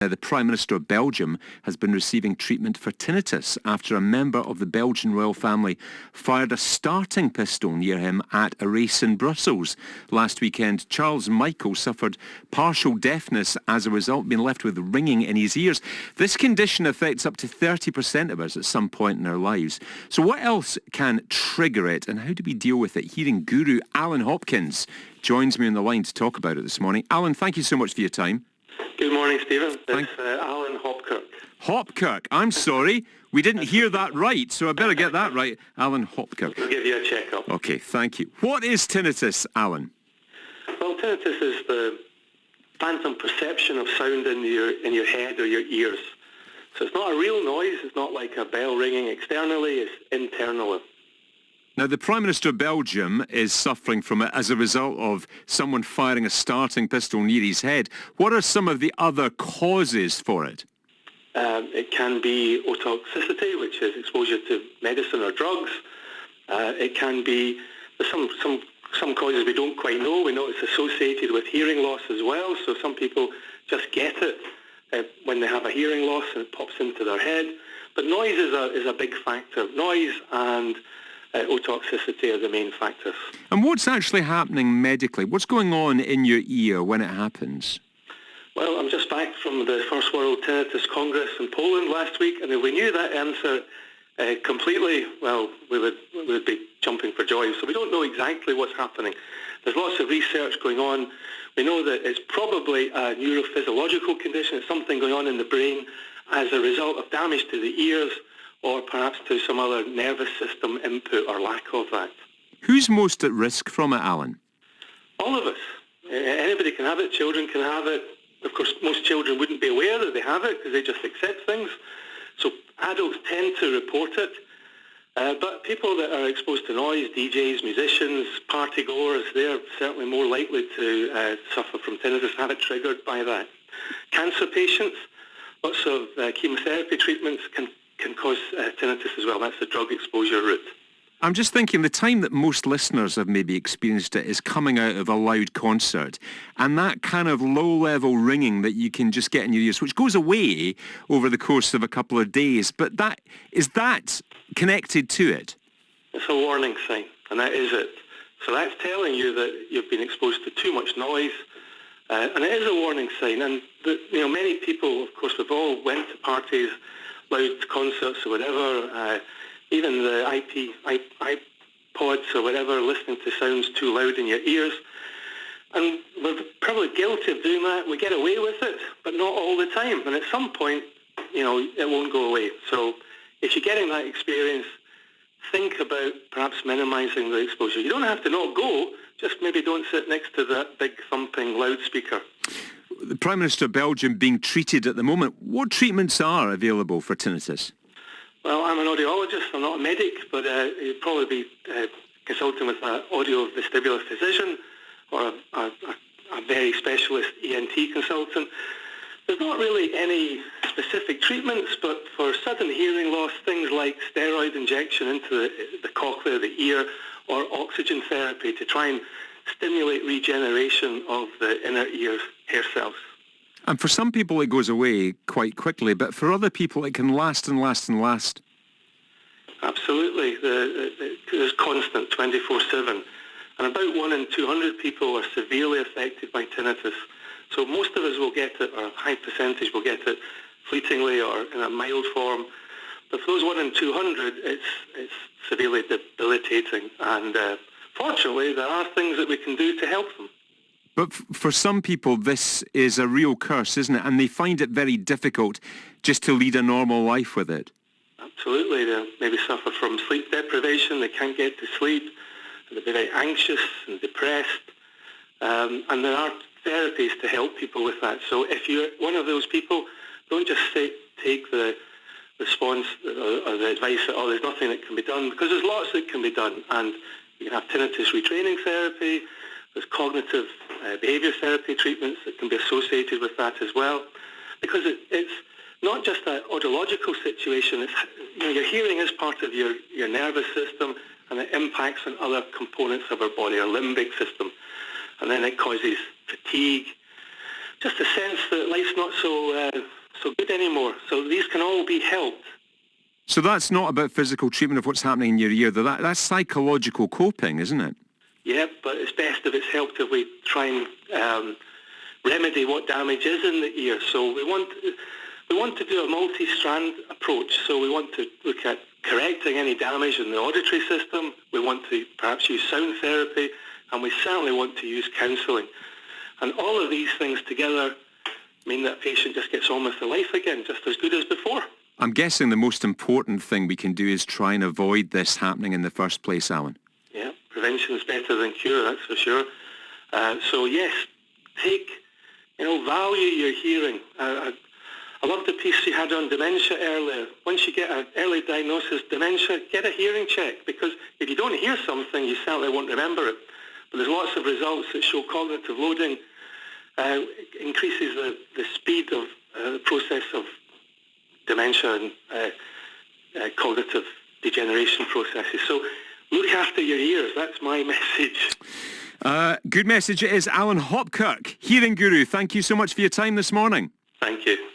The Prime Minister of Belgium has been receiving treatment for tinnitus after a member of the Belgian royal family fired a starting pistol near him at a race in Brussels. Last weekend, Charles Michael suffered partial deafness as a result, being left with ringing in his ears. This condition affects up to 30% of us at some point in our lives. So what else can trigger it, and how do we deal with it? Hearing guru Alan Hopkins joins me on the line to talk about it this morning. Alan, thank you so much for your time. Good morning, Stephen. It's Alan Hopkirk. Hopkirk. I'm sorry. We didn't hear that right, so I better get that right. Alan Hopkirk. We'll give you a check-up. Okay, thank you. What is tinnitus, Alan? Well, tinnitus is the phantom perception of sound in your head or your ears. So it's not a real noise. It's not like a bell ringing externally. It's internal. Now, the Prime Minister of Belgium is suffering from it as a result of someone firing a starting pistol near his head. What are some of the other causes for it? It can be ototoxicity, which is exposure to medicine or drugs. It can be some causes we don't quite know. We know it's associated with hearing loss as well. So some people just get it when they have a hearing loss and it pops into their head. But noise is a big factor. Noise and ototoxicity are the main factors. And what's actually happening medically? What's going on in your ear when it happens? Well, I'm just back from the First World Tinnitus Congress in Poland last week, and if we knew that answer completely, well, we would be jumping for joy. So we don't know exactly what's happening. There's lots of research going on. We know that it's probably a neurophysiological condition. It's something going on in the brain as a result of damage to the ears, or perhaps to some other nervous system input or lack of that. Who's most at risk from it, Alan? All of us. Anybody can have it. Children can have it. Of course, most children wouldn't be aware that they have it because they just accept things. So adults tend to report it. But people that are exposed to noise, DJs, musicians, party goers, they're certainly more likely to suffer from tinnitus, have it triggered by that. Cancer patients, lots of chemotherapy treatments can cause tinnitus as well. That's the drug exposure route. I'm just thinking the time that most listeners have maybe experienced it is coming out of a loud concert, and that kind of low-level ringing that you can just get in your ears, which goes away over the course of a couple of days. But is that connected to it? It's a warning sign, and that is it. So that's telling you that you've been exposed to too much noise, and it is a warning sign. And many people, of course, we've all went to parties, loud concerts or whatever, even the iPods or whatever, listening to sounds too loud in your ears. And we're probably guilty of doing that. We get away with it, but not all the time. And at some point, it won't go away. So if you're getting that experience, think about perhaps minimizing the exposure. You don't have to not go, just maybe don't sit next to that big thumping loudspeaker. The Prime Minister of Belgium being treated at the moment. What treatments are available for tinnitus? Well, I'm an audiologist. I'm not a medic, but you'd probably be consulting with an audio vestibular physician or a very specialist ENT consultant. There's not really any specific treatments, but for sudden hearing loss, things like steroid injection into the cochlea of the ear or oxygen therapy to try and stimulate regeneration of the inner ear hair cells. And for some people it goes away quite quickly, but for other people it can last and last and last. Absolutely. It's constant, 24/7. And about 1 in 200 people are severely affected by tinnitus. So most of us will get it, or a high percentage will get it fleetingly or in a mild form. But for those 1 in 200, it's severely debilitating. And fortunately, there are things that we can do to help them. But for some people, this is a real curse, isn't it? And they find it very difficult just to lead a normal life with it. Absolutely. They maybe suffer from sleep deprivation. They can't get to sleep. They'll be very anxious and depressed. And there are therapies to help people with that. So if you're one of those people, don't just take the response or the advice that, there's nothing that can be done, because there's lots that can be done. And you can have tinnitus retraining therapy. There's cognitive behaviour therapy treatments that can be associated with that as well. Because it's not just an audiological situation. It's, your hearing is part of your nervous system, and it impacts on other components of our body, our limbic system. And then it causes fatigue, just a sense that life's not so good anymore. So these can all be helped. So that's not about physical treatment of what's happening in your ear, though. That's psychological coping, isn't it? Yeah, but it's best if it's helped if we try and remedy what damage is in the ear. So we want to do a multi-strand approach. So we want to look at correcting any damage in the auditory system. We want to perhaps use sound therapy, and we certainly want to use counselling. And all of these things together mean that a patient just gets on with their life again, just as good as before. I'm guessing the most important thing we can do is try and avoid this happening in the first place, Alan. Yeah, prevention is better than cure, that's for sure. So yes, value your hearing. I love the piece you had on dementia earlier. Once you get an early diagnosis of dementia, get a hearing check, because if you don't hear something, you certainly won't remember it. But there's lots of results that show cognitive loading increases the speed of the process of dementia and cognitive degeneration processes. So look after your ears. That's my message. Good message it is. Alan Hopkirk, hearing guru. Thank you so much for your time this morning. Thank you.